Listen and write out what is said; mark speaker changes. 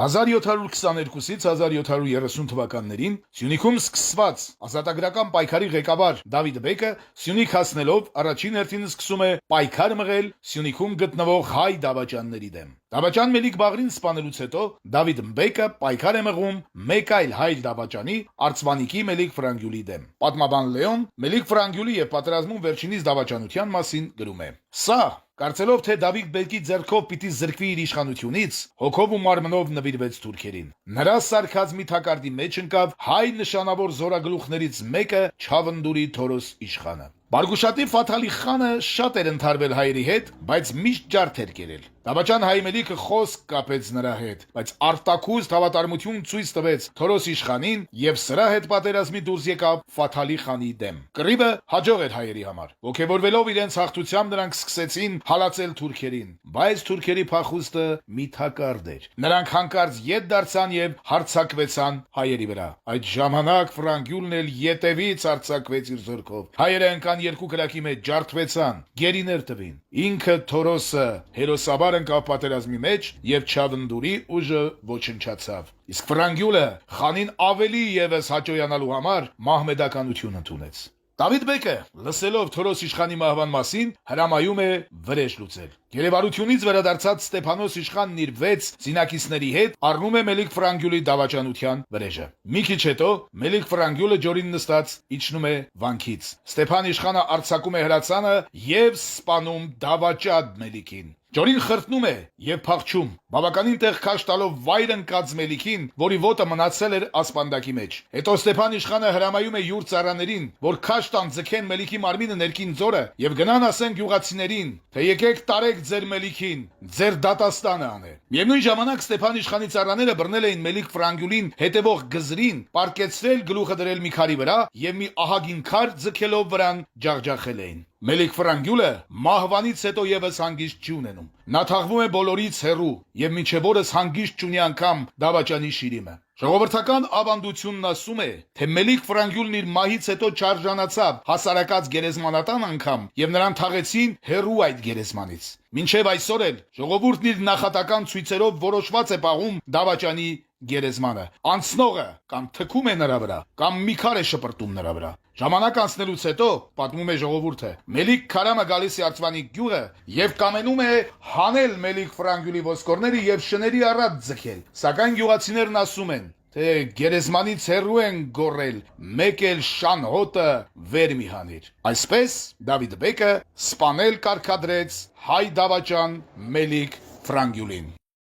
Speaker 1: 1722-ից 1730 թվականներին Սյունիքում սկսված ազատագրական պայքարի ղեկավար Դավիթ բեկը Սյունիք հասնելով առաջին հերթին սկսում է պայքար մղել Սյունիքում գտնվող հայ դավաճանների դեմ։ Դավաճան Մելիք Բաղրին սպանելուց հետո Դավիթ բեկը պայքար է մղում մեկ այլ հայ դավաճանի Արծվանիկի Մելիք Ֆրանգյուլի դեմ։ Պատմաբան Լեոն Մելիք Ֆրանգյուլի եւ պատերազմում վերջինիս դավաճանության մասին գրում է. Սա կարծելով թե Դավիթ բեկի ձեռքով պիտի զրկվի իր իշխանությունից, հոգով ու մարմնով նվիրվեց թուրքերին։ Նրա սարքած մի թակարդի մեջ ընկավ հայ նշանավոր զորագլուխներից մեկը Չավնդուրի Թորոս իշխանը։ Բարգուշատի Ֆաթալի խանը շատ էր ընդհարվել հայերի հետ, բայց միշտ ջարդ էր կերել։ Դավաճան հայ Մելիքը խոսք կապեց նրա հետ, բայց արտաքուստ հավատարմություն ցույց տվեց Թորոս իշխանին եւ սրա հետ պատերազմի դուրս եկավ Ֆաթալի խանի դեմ։ Կռիվը հաջող էր հայերի համար։ Ոգևորվելով իրենց հաղթությամբ նրանք սկսեցին հալածել թուրքերին, բայց թուրքերի փախուստը մի թակարդ էր։ Նրանք հանկարծ ետ դարձան եւ հարձակվեցան հայերի վրա։ Այդ ժամանակ Ֆրանգյուլն էլ ետևից հարձակվեց իր զորքով։ Հայերը ընկան երկու կրակի մեջ, ջարդվեցան, գերիներ տվին։ Ինքը Թորոսը հերոսաբար ընկավ պատերազմի մեջ եւ Չավնդուրի ուժը ոչնչացավ։ Իսկ Ֆրանգյուլը խանին ավելի եւս հաճոյանալու համար մահմեդականություն ընդունեց։ Դավիթ բեկը, լսելով Թորոս իշխանի մահվան մասին, հրամայում է վրեժ լուծել։ Գերեվարությունից վերադարձած Ստեփանոս իշխանն իր 6 զինակիցների հետ առնում է Մելիք Ֆրանգյուլի դավաճանության վրեժը։ Մի քիչ հետո Մելիք Ֆրանգյուլը ջորին նստած իջնում է վանքից։ Ստեփան իշխանը արձակում է հրացանը եւ սպանում դավաճան Մելիքին։ Ջորին խրտնում է եւ փախչում, բավականին տեղ քաշ տալով վայր ընկած Մելիքին, որի ոտը մնացել էր ասպանդակի մեջ։ Հետո Ստեփան իշխանը հրամայում է յուր ծառաներին, որ քաշ տան ձգեն Մելիքի մարմինը ներքին ձորը եւ գնան ասեն գյուղացիներին, թե եկեք տարեք ձեր Մելիքին, ձեր դատաստանը անե։ Միևնույն ժամանակ Ստեփան իշխանի ծառաները բռնել էին Մելիք Ֆրանգյուլին հետևող գզրին, պարկեցրել գլուխը դրել մի քարի վրա եւ մի ահագին քար ձգելով վրան ջախջախել էին։ Մելիք Ֆրանգյուլը մահվանից հետո եւս հանգիստ չի ունենում։ Նա թաղվում է բոլորից հեռու եւ մինչեւ օրս հանգիստ չունի անգամ դավաճանի շիրիմը։ Ժողովրդական ավանդությունն ասում է, թե Մելիք Ֆրանգյուլն իր մահից հետո չարժանացավ հասարակած գերեզմանատան անգամ եւ նրան թաղեցին հեռու այդ գերեզմանից։ Մինչեւ այսօր էլ ժողովուրդն իր նախատական ցույցերով որոշված է պահում դավաճանի գերեզմանը։ Անցնողը կամ թքում է նրա վրա, կամ մի քար է շպրտում նրա վրա։ Ժամանակ անցնելուց հետո, պատմում է ժողովուրդը, Մելիք Քարամը գալիս է Արծվանիկ գյուղը եւ կամենում է հանել Մելիք Ֆրանգյուլի ոսկորները եւ շների առատ ձգել։ Սակայն գյուղացիներն ասում են, թե գերեզմանից հեռու են գոռել, մեկ էլ շան հոտը վեր մի հանիր։ Այսպես Դավիթ բեկը սպանել կարգադրեց հայ դավաճան Մելիք Ֆրանգյուլին։